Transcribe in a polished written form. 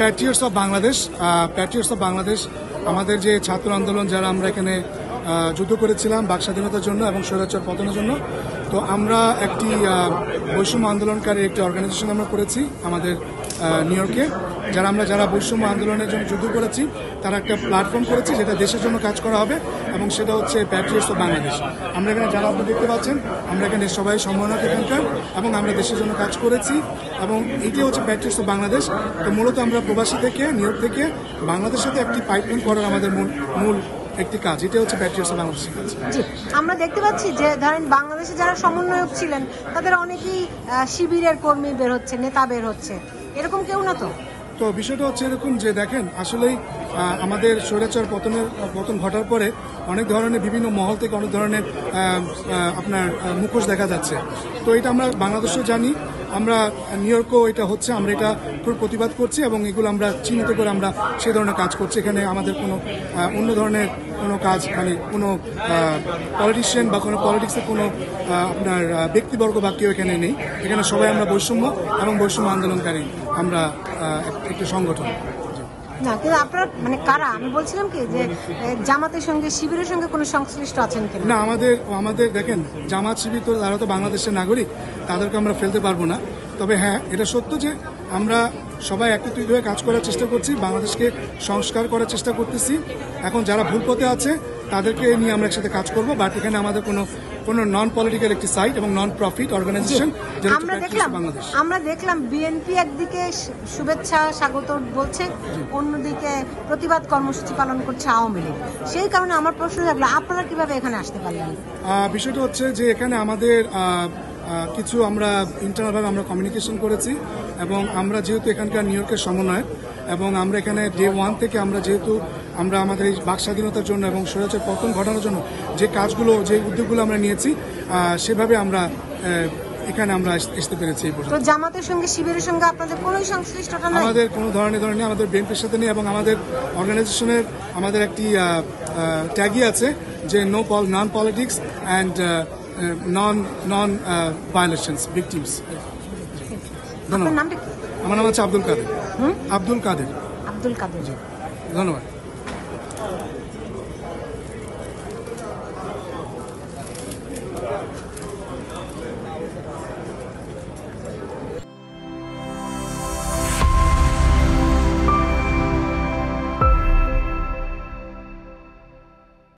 Patriots of Bangladesh. Patriots of Bangladesh আমাদের যে ছাত্র আন্দোলন, যারা আমরা এখানে যুদ্ধ করেছিলাম বাক স্বাধীনতার জন্য এবং স্বৈরাচার পতনের জন্য, তো আমরা একটি বৈষম্য আন্দোলনকারী একটি অর্গানাইজেশন আমরা করেছি আমাদের নিউ ইয়র্কে। যারা বৈষম্য আন্দোলনের জন্য যুদ্ধ করেছি, তারা একটা প্ল্যাটফর্ম করেছি যেটা দেশের জন্য কাজ করা হবে, এবং সেটা হচ্ছে প্যাট্রিয়টস অফ বাংলাদেশ। আমরা এখানে যারা আপনি দেখতে পাচ্ছেন, আমরা এখানে সবাই সম্মাননা এখানকার, এবং আমরা দেশের জন্য কাজ করেছি, এবং এটি হচ্ছে প্যাট্রিয়টস অফ বাংলাদেশ। তো মূলত আমরা প্রবাসী থেকে, নিউ ইয়র্ক থেকে বাংলাদেশের সাথে একটি পাইপলাইন করার আমাদের মূল একটি কাজ, এটা হচ্ছে প্যাট্রিয়টস অফ বাংলাদেশের কাজ। জি, আমরা দেখতে পাচ্ছি যে ধরেন বাংলাদেশে যারা সমন্বয়ক ছিলেন তাদের অনেকেই শিবিরের কর্মী বের হচ্ছে, নেতা বের হচ্ছে, এরকম কেউ না তো? তো বিষয়টা হচ্ছে এরকম যে দেখেন, আসলেই আমাদের স্বৈরাচার পতন ঘটার পরে অনেক ধরনের বিভিন্ন মহল থেকে অনেক ধরনের আপনার মুখোশ দেখা যাচ্ছে। তো এটা আমরা বাংলাদেশেও জানি, আমরা নিউ ইয়র্কও এটা হচ্ছে, আমরা এটা খুব প্রতিবাদ করছি, এবং এগুলো আমরা চিহ্নিত করে আমরা সেই ধরনের কাজ করছি। এখানে আমাদের কোনো অন্য ধরনের কোনো কাজ, মানে কোনো পলিটিশিয়ান বা কোনো পলিটিক্সের কোনো আপনার ব্যক্তিবর্গ বা কেউ এখানে নেই। এখানে সবাই আমরা বৈষম্য এবং বৈষম্য আন্দোলনকারী আমরা একটি সংগঠন। না, কিন্তু আপনারা মানে কারা? আমি বলছিলাম কি যে জামাতের সঙ্গে, শিবিরের সঙ্গে কোনো সংশ্লিষ্ট আছেন কিনা? না, আমাদের দেখেন, জামাত শিবির তো তারা তো বাংলাদেশের নাগরিক, তাদেরকে আমরা ফেলতে পারবো না। তবে হ্যাঁ, এটা সত্য যে আমরা সবাই একত্রিত হয়ে কাজ করার চেষ্টা করছি, বাংলাদেশকে সংস্কার করার চেষ্টা করতেছি। এখন যারা ভুল পথে আছে তাদেরকে নিয়ে আমরা একসাথে কাজ করবো, বাট এখানে আমাদের কোনো নন পলিটিক্যাল একটি সাইট এবং নন প্রফিট অর্গানাইজেশন। আমরা দেখলাম বিএনপি একদিকে শুভেচ্ছা স্বাগত বলছে, অন্যদিকে প্রতিবাদ কর্মসূচি পালন করছে আওয়ামী লীগ। সেই কারণে আমার প্রশ্ন থাকলো, আপনারা কিভাবে এখানে আসতে পারলেন? বিষয়টা হচ্ছে যে এখানে আমাদের কিছু আমরা ইন্টারনালভাবে আমরা কমিউনিকেশন করেছি, এবং আমরা যেহেতু এখানকার নিউ ইয়র্কের সমন্বয়ক, এবং আমরা এখানে ডে 1 থেকে আমরা আমাদের এই বাক স্বাধীনতার জন্য এবং স্বৈরাচার পতন ঘটানোর জন্য যে কাজগুলো, যে উদ্যোগগুলো আমরা নিয়েছি, সেভাবে আমরা এখানে আমরা আসতে পেরেছি। তো জামাতের সঙ্গে, শিবিরের সঙ্গে আপনাদের কোনো সংশ্লিষ্টতা নেই? আমাদের কোনো ধরনের নেই, আমাদের বিএনপির সাথে নেই, এবং আমাদের অর্গানাইজেশনের আমাদের একটি ট্যাগই আছে যে non politics and non violations victims. ধন্যবাদ। আমার নাম হচ্ছে আব্দুল কাদের। আব্দুল কাদের। ধন্যবাদ।